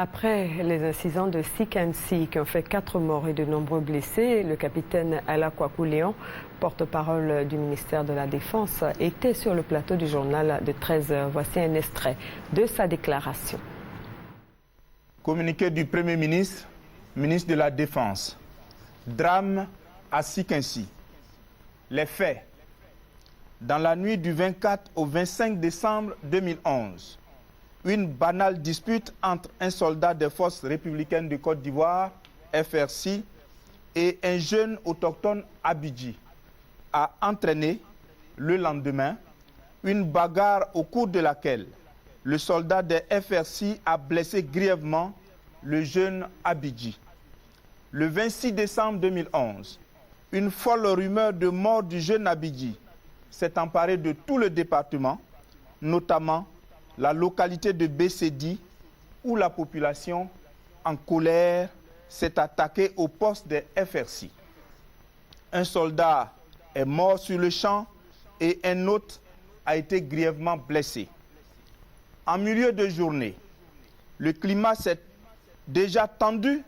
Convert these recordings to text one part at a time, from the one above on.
Après les incidents de Sikansi qui ont fait 4 morts et de nombreux blessés, le capitaine Ala Kwaku Léon, porte-parole du ministère de la Défense, était sur le plateau du journal de 13h. Voici un extrait de sa déclaration. Communiqué du Premier ministre, ministre de la Défense. Drame à Sikansi. Les faits. Dans la nuit du 24 au 25 décembre 2011, une banale dispute entre un soldat des forces républicaines de Côte d'Ivoire, FRC, et un jeune autochtone Abidji a entraîné, le lendemain, une bagarre au cours de laquelle le soldat des FRC a blessé grièvement le jeune Abidji. Le 26 décembre 2011, une folle rumeur de mort du jeune Abidji s'est emparée de tout le département, notamment la localité de Bessedi, où la population, en colère, s'est attaquée au poste des FRC. Un soldat est mort sur le champ et un autre a été grièvement blessé. En milieu de journée, le climat s'est déjà tendu,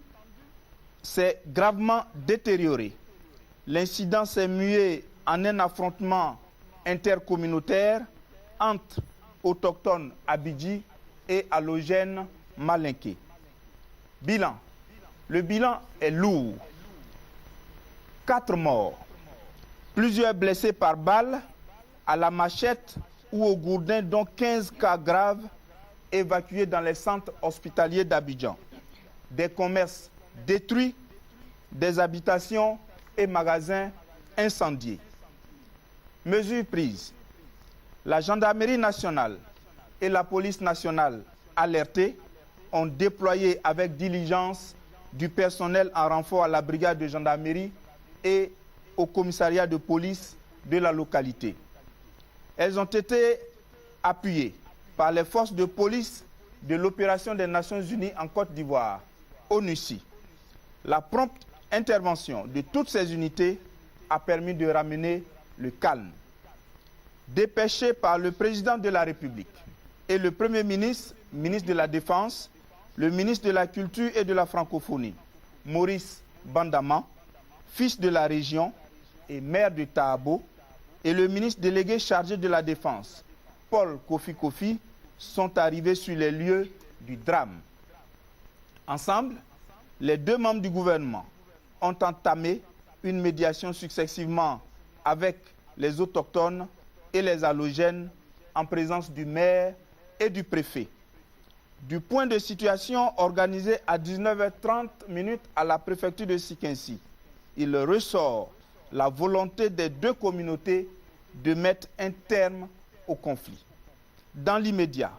s'est gravement détérioré. L'incident s'est mué en un affrontement intercommunautaire entre autochtones Abidji et allogènes malinqués. Bilan. Le bilan est lourd. 4 morts, plusieurs blessés par balle, à la machette ou au gourdin, dont 15 cas graves évacués dans les centres hospitaliers d'Abidjan. Des commerces détruits, des habitations et magasins incendiés. Mesures prises. La gendarmerie nationale et la police nationale alertées ont déployé avec diligence du personnel en renfort à la brigade de gendarmerie et au commissariat de police de la localité. Elles ont été appuyées par les forces de police de l'opération des Nations Unies en Côte d'Ivoire, ONUCI. La prompte intervention de toutes ces unités a permis de ramener le calme. Dépêché par le président de la République et le Premier ministre, ministre de la Défense, le ministre de la Culture et de la Francophonie, Maurice Bandaman, fils de la région et maire de Tahabo, et le ministre délégué chargé de la Défense, Paul Kofi Kofi, sont arrivés sur les lieux du drame. Ensemble, les 2 membres du gouvernement ont entamé une médiation successivement avec les autochtones et les allogènes en présence du maire et du préfet. Du point de situation organisé à 19h30 à la préfecture de Sikansi, il ressort la volonté des 2 communautés de mettre un terme au conflit. Dans l'immédiat,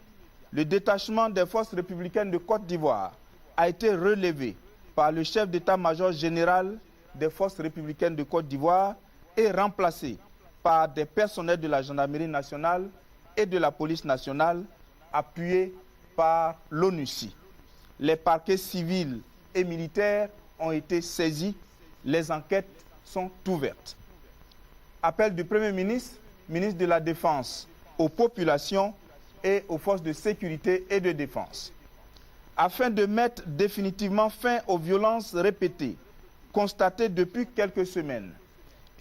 le détachement des forces républicaines de Côte d'Ivoire a été relevé par le chef d'état-major général des forces républicaines de Côte d'Ivoire et remplacé par des personnels de la gendarmerie nationale et de la police nationale, appuyés par l'ONUCI. Les parquets civils et militaires ont été saisis. Les enquêtes sont ouvertes. Appel du Premier ministre, ministre de la Défense, aux populations et aux forces de sécurité et de défense. Afin de mettre définitivement fin aux violences répétées, constatées depuis quelques semaines,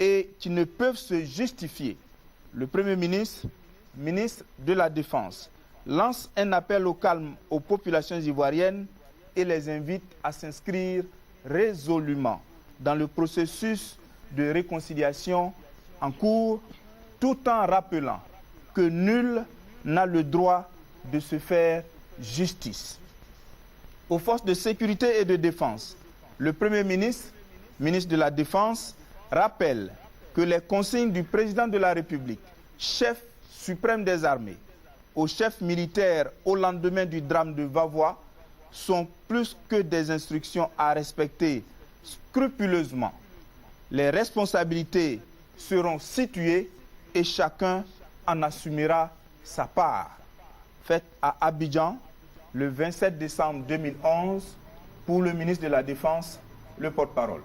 et qui ne peuvent se justifier, le Premier ministre, ministre de la Défense, lance un appel au calme aux populations ivoiriennes et les invite à s'inscrire résolument dans le processus de réconciliation en cours, tout en rappelant que nul n'a le droit de se faire justice. Aux forces de sécurité et de défense, le Premier ministre, ministre de la Défense, rappelle que les consignes du président de la République, chef suprême des armées, au chef militaire au lendemain du drame de Vavois, sont plus que des instructions à respecter scrupuleusement. Les responsabilités seront situées et chacun en assumera sa part. Faite à Abidjan, le 27 décembre 2011, pour le ministre de la Défense, le porte-parole.